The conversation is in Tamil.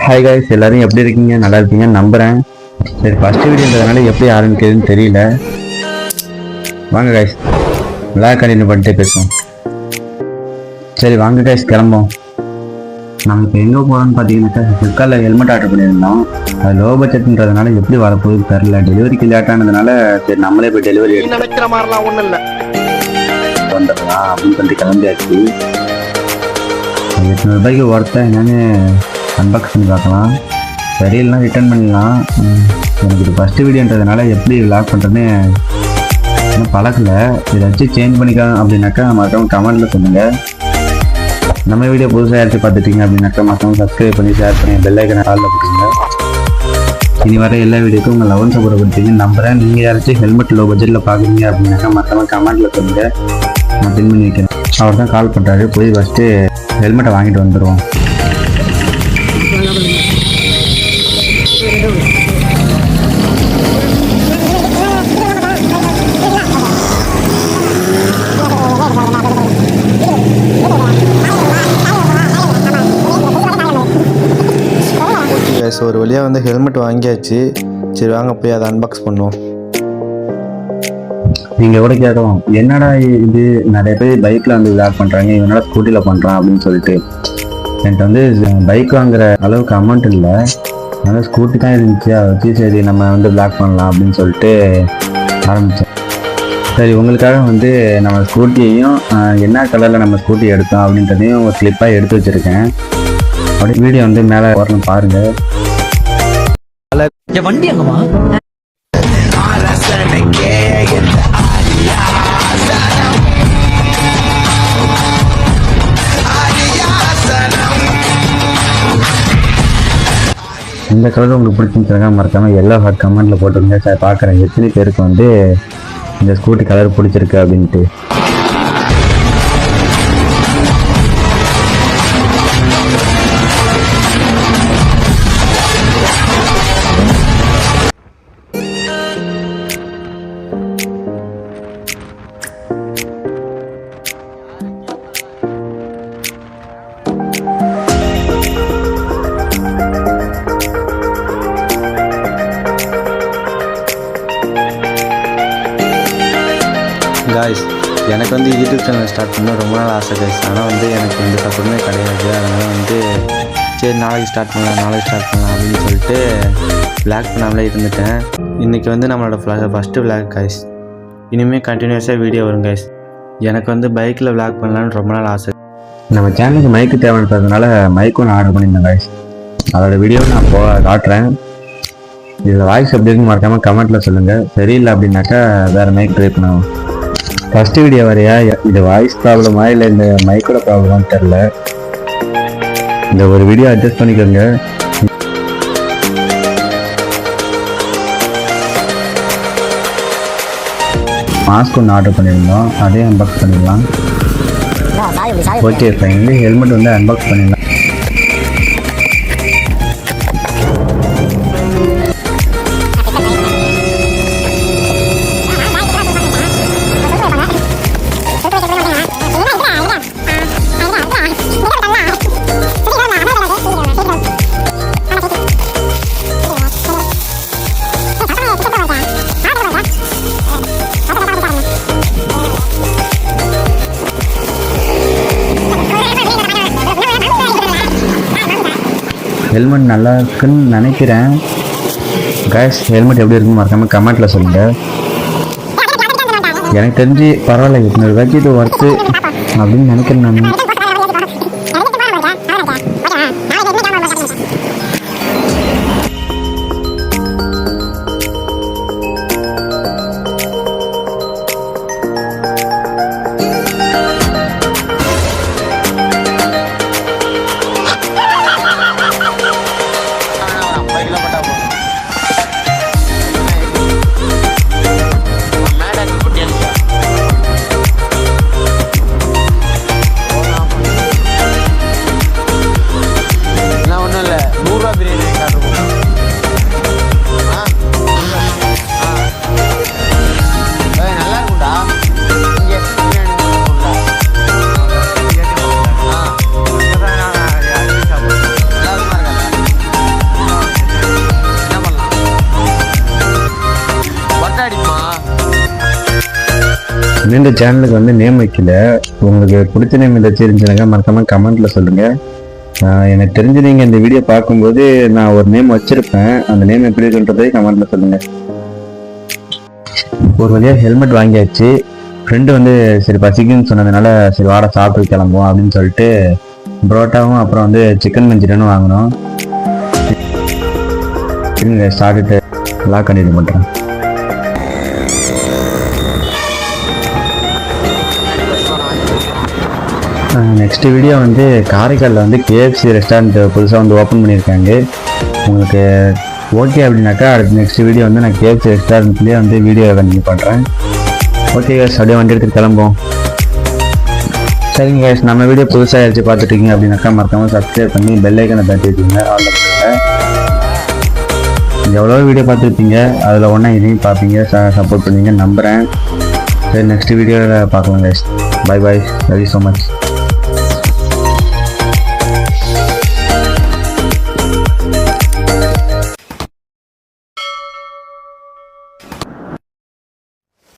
ஹாய் காய்ஸ், எல்லாரும் எப்படி இருக்கீங்க? நல்லா இருப்பீங்கன்னு நம்புகிறேன். சரி, ஃபஸ்ட்டு வீடியோன்றதுனால எப்படி ஆரம்பிக்கிறதுன்னு தெரியல. வாங்க காய்ஸ், விளையாட கண்டினியூ பண்ணிட்டே பேசுவோம். சரி வாங்க காய்ஸ், கிளம்போம். நம்ம இப்போ எங்கே போகிறோம்னு பார்த்தீங்கன்னாக்கா, ஃப்ளிப்கார்ட்டில் ஹெல்மெட் ஆர்டர் பண்ணியிருந்தோம். அது லோ பட்ஜெட்ன்றதுனால எப்படி வரப்போகுது தெரில. டெலிவரிக்கு லேட்டானதுனால சரி நம்மளே போய் டெலிவரி நினைக்கிற மாதிரிலாம் ஒன்றும் இல்லை வந்துடலாம் அப்படின்னு சொல்லிட்டு கிளம்பியாச்சு. 800 ரூபாய்க்கு ஒர்த்தா என்னன்னு அன்பாக்ஸ் பண்ணி பார்க்கலாம். சரி இல்லைனா ரிட்டர்ன் பண்ணிடலாம். எனக்கு இது ஃபஸ்ட்டு வீடியோன்றதுனால எப்படி லாக் பண்ணுறதுன்னு இன்னும் பழக்கலை. ஏதாச்சும் சேஞ்ச் பண்ணிக்கலாம் அப்படின்னாக்கா மற்றவங்க கமெண்ட்டில் சொல்லுங்கள். நம்ம வீடியோ புதுசாக யாராச்சும் பார்த்துட்டீங்க அப்படின்னாக்கா மற்றவங்க சப்ஸ்கிரைப் பண்ணி ஷேர் பண்ணி பெல் ஐக்கனை காலில் போட்டுருங்க. இனி வர எல்லா வீடியோக்கும் உங்கள் லவன் சப்போர்ட் கொடுத்தீங்கன்னு நம்புகிறேன். நீங்கள் யாராச்சும் ஹெல்மெட் லோ பட்ஜெட்டில் பார்க்குறீங்க அப்படின்னாக்கா மற்றவங்க கமெண்ட்டில் சொல்லுங்கள். நான் பின் பண்ணி வைக்கிறேன். அவர் தான் கால் பண்ணுறாரு. போய் ஃபஸ்ட்டு ஹெல்மெட்டை வாங்கிட்டு வந்துடுவோம். ஒரு வழியாக வந்து ஹெல்மெட் வாங்கியாச்சு. சரி வாங்க போய் அதை அன்பாக்ஸ் பண்ணுவோம். நீங்கள் கூட கேட்கலாம், என்னடா இது நிறைய பேர் பைக்கில் வந்து விளாக் பண்ணுறாங்க, இவனோட ஸ்கூட்டியில் பண்ணுறான் அப்படின்னு சொல்லிட்டு. என்கிட்ட வந்து பைக் வாங்குற அளவுக்கு அமௌண்ட் இல்லை, அதனால் ஸ்கூட்டி தான் இருந்துச்சு. அதை வச்சு சரி நம்ம வந்து விளாக் பண்ணலாம் அப்படின்னு சொல்லிட்டு ஆரம்பித்தேன். சரி உங்களுக்காக வந்து நம்ம ஸ்கூட்டியையும் என்ன கலரில் நம்ம ஸ்கூட்டி எடுத்தோம் அப்படின்றதையும் ஒரு கிளிப்பாக எடுத்து வச்சுருக்கேன். அப்படியே வீடியோ வந்து மேலே வரணும் பாருங்கள். வண்டி எங்கம்மா? இந்த கலர் உங்களுக்கு பிடிச்சிருக்காங்க மறக்காமல் எல்லா ஹாட் கமெண்ட்டில் போட்டுருங்க. சார் பார்க்குறேன் எத்தனை பேருக்கு வந்து இந்த ஸ்கூட்டி கலர் பிடிச்சிருக்கு அப்படின்ட்டு. காய்ஸ், எனக்கு வந்து யூடியூப் சேனல் ஸ்டார்ட் பண்ண ரொம்ப நாள் ஆசை காய்ஸ். ஆனால் வந்து எனக்கு எந்த சப்போர்ட்டுமே கிடையாது. அதனால் வந்து சரி நாளைக்கு ஸ்டார்ட் பண்ணலாம் அப்படின்னு சொல்லிட்டு விளாக் பண்ணாமலே இருந்துட்டேன். இன்றைக்கி வந்து நம்மளோட ஃபஸ்ட்டு விளாக் காய்ஸ். இனிமேல் கண்டினியூஸாக வீடியோ வரும் காய்ஸ். எனக்கு வந்து பைக்கில் விளாக் பண்ணலான்னு ரொம்ப நாள் ஆசை. நம்ம சேனலுக்கு மைக்கு தேவைன்றதுனால மைக்கும் நான் ஆர்டர் பண்ணியிருந்தேன் காய்ஸ். அதோடய வீடியோவை நான் காட்டுறேன். இதில் வாய்ஸ் எப்படி இருக்குன்னு மறக்காமல் கமெண்ட்டில் சொல்லுங்கள். சரியில்லை அப்படின்னாக்கா வேறு மைக் ட்ரை பண்ணுவோம். ஃபஸ்ட்டு வீடியோ வரையா இது வாய்ஸ் ப்ராப்ளமா இல்லை இந்த மைக்கோட ப்ராப்ளமான்னு தெரில. இந்த ஒரு வீடியோ அட்ஜஸ்ட் பண்ணிக்கோங்க. மாஸ்க் ஒன்று ஆர்டர் பண்ணியிருந்தோம், அதே அன்பாக்ஸ் பண்ணிடலாம். ஓகே ஃபைனலி ஹெல்மெட் வந்து அன்பாக்ஸ் பண்ணிடலாம். ஹெல்மெட் நல்லா இருக்குன்னு நினைக்கிறேன் காய்ஸ். ஹெல்மெட் எப்படி இருக்குன்னு மறக்காமல் கமெண்ட்டில் சொல்லுங்கள். எனக்கு தெரிஞ்சு பரவாயில்ல, 800 ரூபாய்க்கு இது ஒர்த்து அப்படின்னு நினைக்கிறேன் நான். இன்னும் இந்த சேனலுக்கு வந்து நேம் வைக்கல. உங்களுக்கு பிடிச்ச நேம் ஏதாச்சும் இருந்துச்சுனாக்கா மறக்காமல் கமெண்ட்டில் சொல்லுங்கள். எனக்கு தெரிஞ்சு நீங்கள் இந்த வீடியோ பார்க்கும்போது நான் ஒரு நேம் வச்சுருப்பேன். அந்த நேம் எப்படி இருக்குன்றதே கமெண்ட்டில் சொல்லுங்கள். ஒரு வழியாக ஹெல்மெட் வாங்கியாச்சு. ஃப்ரெண்டு வந்து சரி பசிக்குன்னு சொன்னதுனால சரி வாடை சாப்பிட்டு கிளம்புவோம் அப்படின்னு சொல்லிட்டு புரோட்டாவும் அப்புறம் வந்து சிக்கன் மஞ்சூரியனும் வாங்கினோம். சாப்பிட்டுட்டு லாக் கண்டினியூ பண்ணுறேன். நெக்ஸ்ட் வீடியோ வந்து காரைக்காலில் வந்து கேஎஃப்சி ரெஸ்டாரண்ட் புதுசாக வந்து ஓப்பன் பண்ணியிருக்காங்க. உங்களுக்கு ஓகே அப்படின்னாக்கா அடுத்த நெக்ஸ்ட் வீடியோ வந்து நான் கேஎஃப்சி ரெஸ்டாரண்ட்லேயே வந்து வீடியோ கண்டினியூ பண்ணுறேன். ஓகே கேஸ், அப்படியே வண்டி எடுத்துகிட்டு கிளம்புவோம். சரிங்க கேஸ், நம்ம வீடியோ புதுசாக யாராச்சும் பார்த்துட்டீங்க அப்படின்னாக்கா மறக்காமல் சப்ஸ்கிரைப் பண்ணி பெல் ஐக்கனை தட்டி வச்சுக்கோங்க. ஆல் எவ்வளோ வீடியோ பார்த்துருப்பீங்க, அதில் ஒன்றா இதையும் பார்ப்பீங்க, சப்போர்ட் பண்ணுவீங்க நம்புகிறேன். சரி, நெக்ஸ்ட் வீடியோவில் பார்க்கலாம் guys. Bye bye, love you so much.